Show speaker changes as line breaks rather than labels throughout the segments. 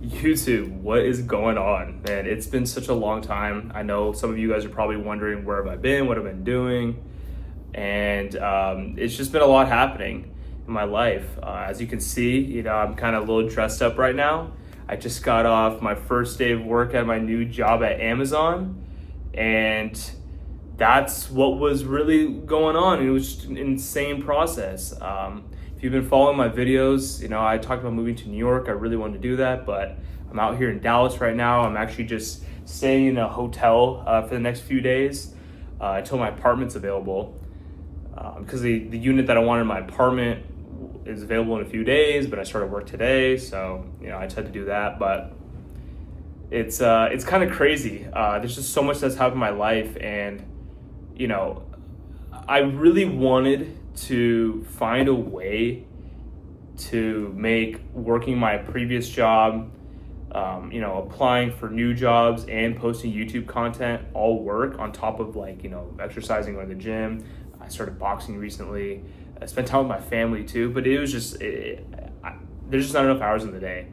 YouTube, what is going on, man? It's been such a long time. I know some of you guys are probably wondering where have I been, what have I been doing, and it's just been a lot happening in my life. As you can see, I'm kind of a little dressed up right now. I just got off my first day of work at my new job at Amazon, and that's what was really going on. It was just an insane process. If you've been following my videos, I talked about moving to New York. I really wanted to do that, but I'm out here in Dallas right now. I'm actually just staying in a hotel for the next few days until my apartment's available. Because the unit that I wanted in my apartment is available in a few days, but I started work today, so I just had to do that. But it's kind of crazy. There's just so much that's happened in my life, and I really wanted to find a way to make working my previous job, applying for new jobs and posting YouTube content all work on top of exercising, going to the gym. I started boxing recently. I spent time with my family too, but it was just, there's just not enough hours in the day.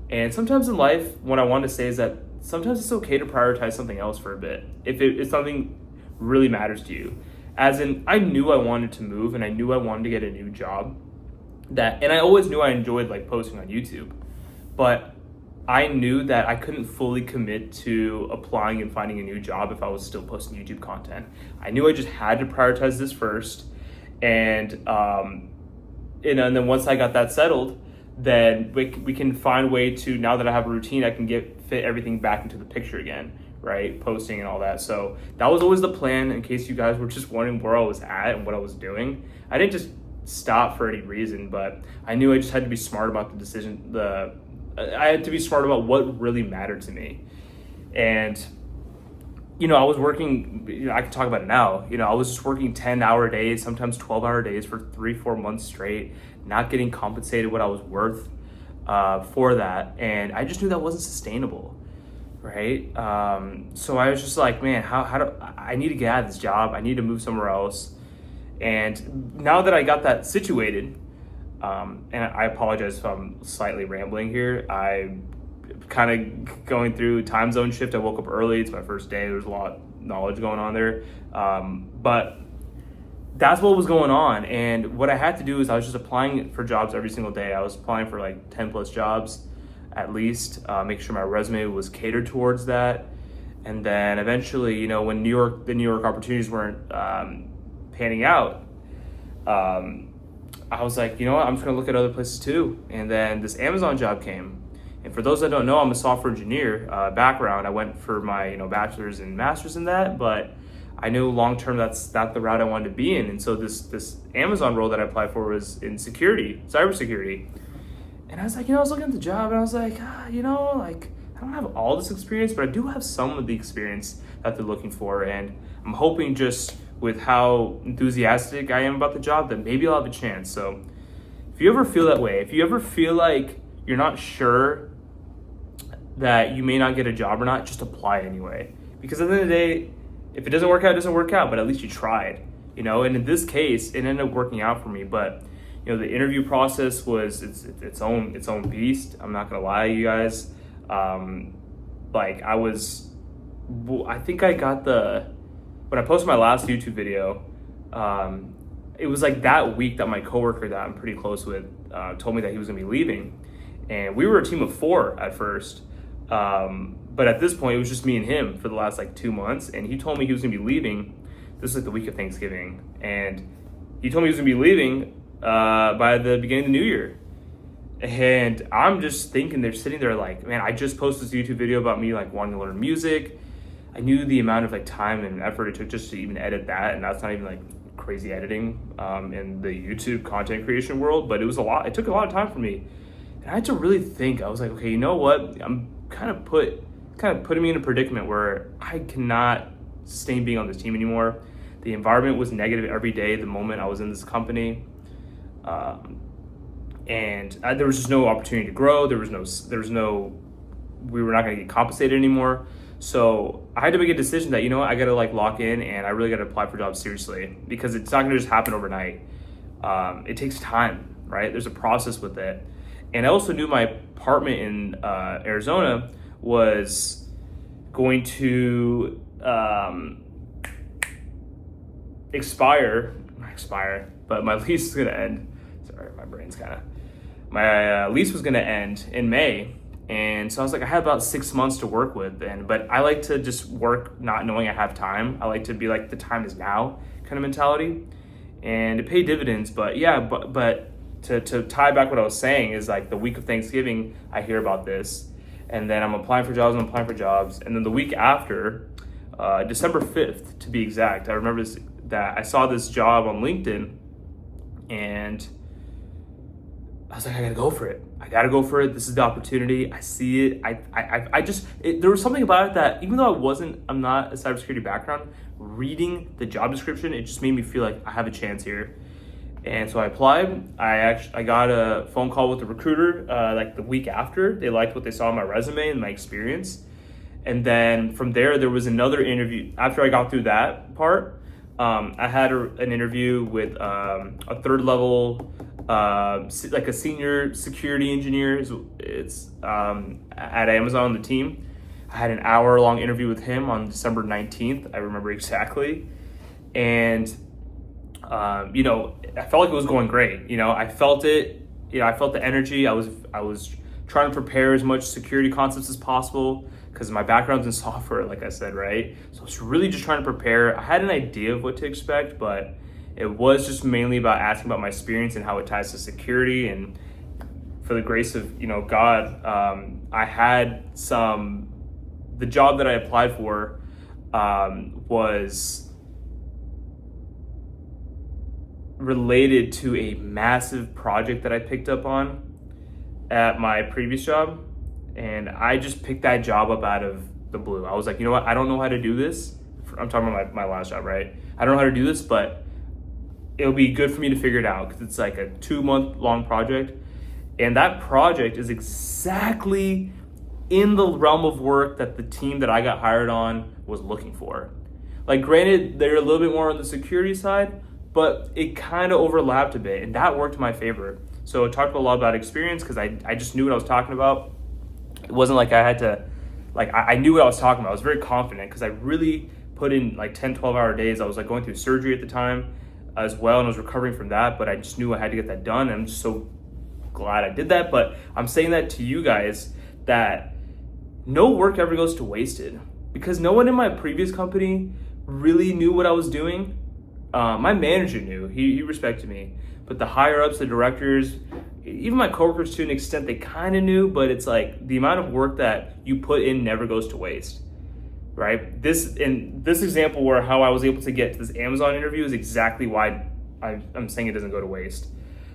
And sometimes in life, what I want to say is that sometimes it's okay to prioritize something else for a bit. If something really matters to you. As in, I knew I wanted to move and I knew I wanted to get a new job. And I always knew I enjoyed posting on YouTube. But I knew that I couldn't fully commit to applying and finding a new job if I was still posting YouTube content. I knew I just had to prioritize this first. And then once I got that settled, then we can find a way to, now that I have a routine, I can fit everything back into the picture again, right? Posting and all that. So that was always the plan, in case you guys were just wondering where I was at and what I was doing. I didn't just stop for any reason, but I knew I just had to be smart about the decision. I had to be smart about what really mattered to me. And I was working, I can talk about it now. I was just working 10-hour days, sometimes 12-hour days for 3-4 months straight, not getting compensated what I was worth for that. And I just knew that wasn't sustainable, right? So I was just like, man, I need to get out of this job. I need to move somewhere else. And now that I got that situated, and I apologize if I'm slightly rambling here, I kind of going through time zone shift. I woke up early. It's my first day. There's a lot of knowledge going on there. But that's what was going on. And what I had to do is I was just applying for jobs every single day. I was applying for 10 plus jobs at least, make sure my resume was catered towards that. And then eventually, when the New York opportunities weren't panning out, I was like, I'm just gonna look at other places too. And then this Amazon job came. And for those that don't know, I'm a software engineer background. I went for my bachelor's and master's in that, but I knew long term that's not the route I wanted to be in. And so this Amazon role that I applied for was in cybersecurity. And I was like, I was looking at the job and I was like, I don't have all this experience, but I do have some of the experience that they're looking for. And I'm hoping, just with how enthusiastic I am about the job, that maybe I'll have a chance. So if you ever feel that way, if you ever feel like you're not sure that you may not get a job or not, just apply anyway. Because at the end of the day, if it doesn't work out, it doesn't work out, but at least you tried, And in this case, it ended up working out for me. But the interview process was its own beast. I'm not gonna lie to you guys. I think I got when I posted my last YouTube video, it was that week that my coworker that I'm pretty close with told me that he was gonna be leaving. And we were a team of 4 at first. But at this point, it was just me and him for the last 2 months. And he told me he was gonna be leaving. This is the week of Thanksgiving. And he told me he was gonna be leaving by the beginning of the new year. And I'm just thinking, they're sitting there man, I just posted this YouTube video about me wanting to learn music. I knew the amount of time and effort it took just to even edit that. And that's not even crazy editing in the YouTube content creation world, but it was a lot. It took a lot of time for me. And I had to really think. I was like, okay, you know what? I'm kind of putting me in a predicament where I cannot sustain being on this team anymore. The environment was negative every day the moment I was in this company. And there was just no opportunity to grow. We were not going to get compensated anymore. So I had to make a decision that, I got to lock in, and I really got to apply for jobs seriously, because it's not going to just happen overnight. It takes time, right? There's a process with it. And I also knew my apartment in Arizona was going to not expire, but my lease is going to end. Sorry, my brain's kind of, my lease was going to end in May. And so I was like, I have about 6 months to work with, but I like to just work not knowing I have time. I like to be like, the time is now kind of mentality, and to pay dividends. But yeah, but to tie back what I was saying is like the week of Thanksgiving, I hear about this, and then I'm applying for jobs, and then the week after, December 5th to be exact, I remember that I saw this job on LinkedIn, and I was like, I gotta go for it. This is the opportunity. I see it. I just, there was something about it that even though I'm not a cybersecurity background, reading the job description, it just made me feel like I have a chance here. And so I applied. I got a phone call with the recruiter like the week after. They liked what they saw in my resume and my experience. And then from there was another interview. After I got through that part, I had an interview with a third level, like a senior security engineer. It's at Amazon, the team. I had an hour-long interview with him on December 19th. I remember exactly. And, I felt like it was going great. I felt it. I felt the energy. I was trying to prepare as much security concepts as possible because my background's in software, like I said, right? So I was really just trying to prepare. I had an idea of what to expect, but it was just mainly about asking about my experience and how it ties to security. And for the grace of, God, I had the job that I applied for was related to a massive project that I picked up on at my previous job. And I just picked that job up out of the blue. I was like, you know what? I don't know how to do this. I'm talking about my last job, right? I don't know how to do this, but it'll be good for me to figure it out because it's like a 2-month long project. And that project is exactly in the realm of work that the team that I got hired on was looking for. Like, granted, they're a little bit more on the security side, but it kind of overlapped a bit, and that worked in my favor. So I talked a lot about experience because I just knew what I was talking about. It wasn't like I had to, I knew what I was talking about. I was very confident because I really put in like 10, 12-hour days. I was like going through surgery at the time as well, and I was recovering from that, but I just knew I had to get that done. And I'm just so glad I did that. But I'm saying that to you guys that no work ever goes to wasted, because no one in my previous company really knew what I was doing. My manager knew, he respected me, but the higher ups, the directors, even my coworkers to an extent, they kind of knew, but it's like the amount of work that you put in never goes to waste, right? This example where how I was able to get to this Amazon interview is exactly why I'm saying it doesn't go to waste.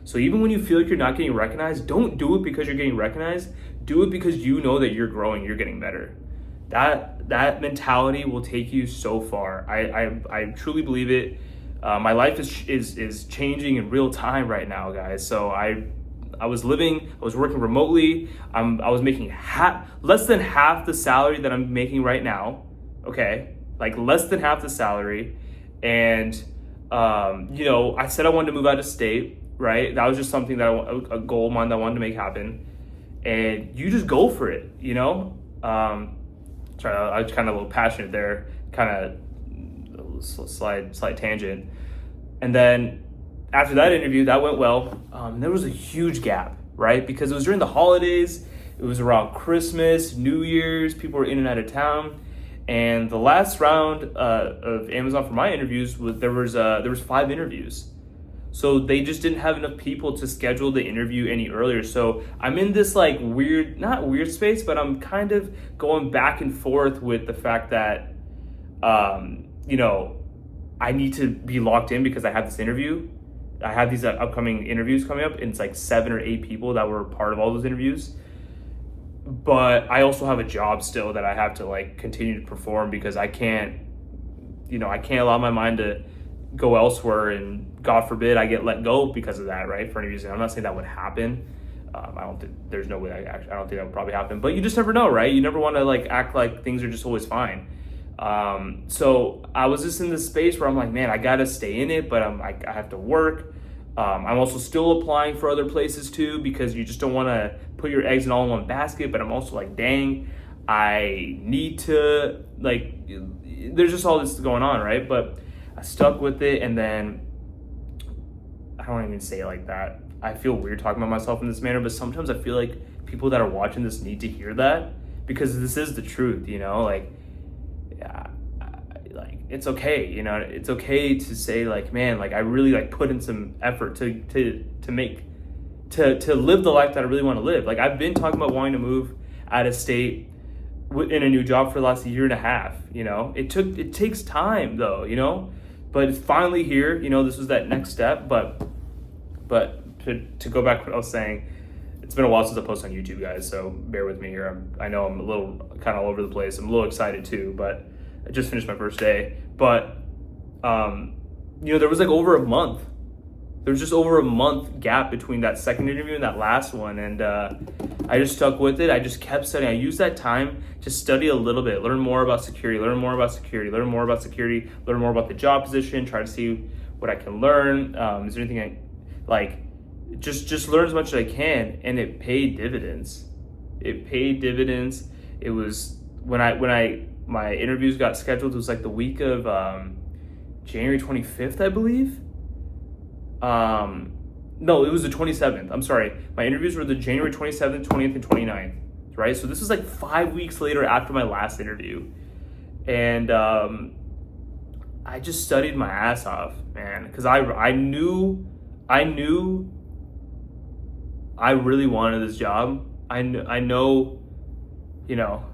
So even when you feel like you're not getting recognized, don't do it because you're getting recognized. Do it because you know that you're growing, you're getting better. That mentality will take you so far. I truly believe it. My life is changing in real time right now, guys. So I was working remotely. I was making less than half the salary that I'm making right now. Okay, like less than half the salary. And I said I wanted to move out of state. Right, that was just something that a goal of mine that I wanted to make happen. And you just go for it. Sorry, I was kind of a little passionate there. Kind of slight tangent. And then after that interview, that went well. There was a huge gap, right? Because it was during the holidays. It was around Christmas, New Year's. People were in and out of town. And the last round of Amazon for my interviews there was 5 interviews. So they just didn't have enough people to schedule the interview any earlier. So I'm in this like not weird space, but I'm kind of going back and forth with the fact that, I need to be locked in because I have this interview. I have these upcoming interviews coming up, and it's like 7 or 8 people that were part of all those interviews. But I also have a job still that I have to like continue to perform because I can't allow my mind to go elsewhere, and God forbid I get let go because of that, right? For any reason. I'm not saying that would happen. There's no way I don't think that would probably happen, but you just never know, right? You never want to like act like things are just always fine. So I was just in this space where I'm like, man, I got to stay in it, but I have to work. I'm also still applying for other places too, because you just don't want to put your eggs in all in one basket. But I'm also like, dang, I need to, like, there's just all this going on, right? But I stuck with it, and then I don't even say it like that. I feel weird talking about myself in this manner, but sometimes I feel like people that are watching this need to hear that, because this is the truth, you know? Like, yeah, like it's okay, you know? It's okay to say like, man, like I really like put in some effort to live the life that I really want to live. Like I've been talking about wanting to move out of state in a new job for the last year and a half, you know? It takes time though, you know? But it's finally here, you know, this was that next step, but to go back to what I was saying, it's been a while since I posted on YouTube, guys, so bear with me here. I know I'm a little kind of all over the place. I'm a little excited too, but I just finished my first day. But, you know, there was like over a month. There was just over a month gap between that second interview and that last one. And I just stuck with it. I just kept studying. I used that time to study a little bit, learn more about security, learn more about the job position, try to see what I can learn. Is there anything I like? Just learn as much as I can, and it paid dividends. It was when my interviews got scheduled. It was like the week of January 25th, I believe. No, it was the 27th. I'm sorry. My interviews were the January 27th, 20th, and 29th, right? So this was like 5 weeks later after my last interview. And I just studied my ass off, man, because I knew I really wanted this job. I know, you know,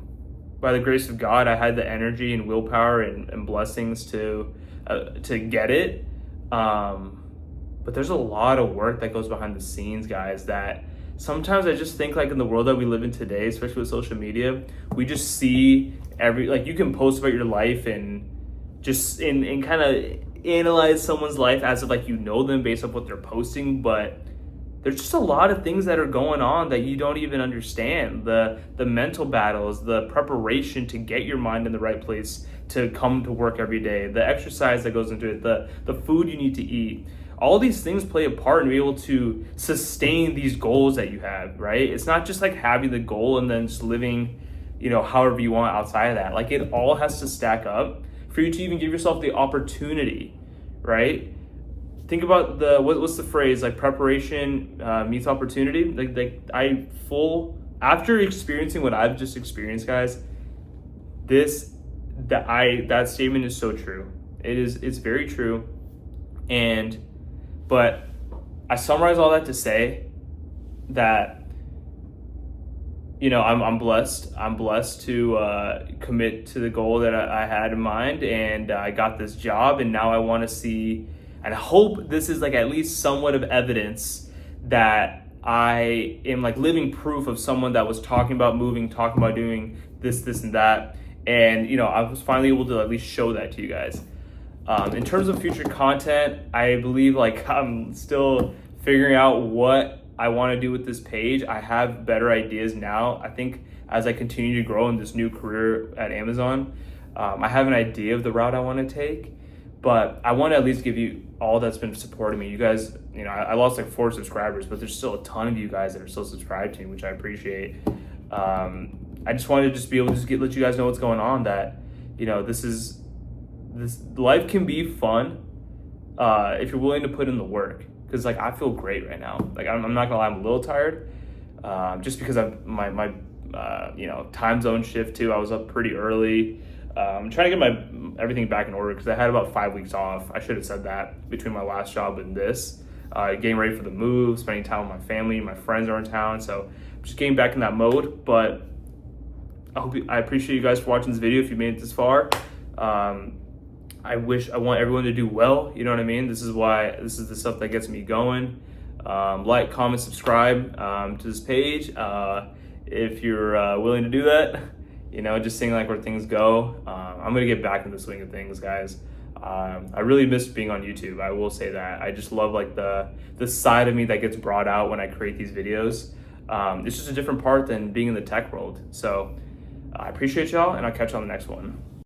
by the grace of God, I had the energy and willpower and blessings to get it. But there's a lot of work that goes behind the scenes, guys, that sometimes I just think like in the world that we live in today, especially with social media, we just see like you can post about your life and just in kind of analyze someone's life as if like you know them based off what they're posting, but there's just a lot of things that are going on that you don't even understand. The mental battles, the preparation to get your mind in the right place to come to work every day, the exercise that goes into it, the food you need to eat. All these things play a part in being able to sustain these goals that you have, right? It's not just like having the goal and then just living, you know, however you want outside of that. Like it all has to stack up for you to even give yourself the opportunity, right? Think about what's the phrase, like preparation meets opportunity. After experiencing what I've just experienced, guys, that statement is so true. It's very true. But I summarize all that to say that, you know, I'm blessed. I'm blessed to commit to the goal that I had in mind, and I got this job, and now I want to see and hope this is like at least somewhat of evidence that I am like living proof of someone that was talking about moving, talking about doing this, and that. And, you know, I was finally able to at least show that to you guys. In terms of future content, I believe like I'm still figuring out what I want to do with this page. I have better ideas now. I think as I continue to grow in this new career at Amazon, I have an idea of the route I want to take, but I want to at least give you all that's been supporting me. You guys, you know, I lost like 4 subscribers, but there's still a ton of you guys that are still subscribed to me, which I appreciate. I just wanted to just be able to let you guys know what's going on, that, you know, this life can be fun if you're willing to put in the work. Because like I feel great right now. Like I'm not gonna lie, I'm a little tired, just because of my you know, time zone shift too. I was up pretty early. I'm trying to get everything back in order because I had about 5 weeks off. I should have said that between my last job and this. Getting ready for the move, spending time with my family, my friends are in town, so I'm just getting back in that mode. But I appreciate you guys for watching this video if you made it this far. I want everyone to do well, you know what I mean? This is the stuff that gets me going. Like, comment, subscribe to this page if you're willing to do that. You know, just seeing like where things go. I'm gonna get back in the swing of things, guys. I really miss being on YouTube, I will say that. I just love like the side of me that gets brought out when I create these videos. It's just a different part than being in the tech world. So I appreciate y'all, and I'll catch you on the next one.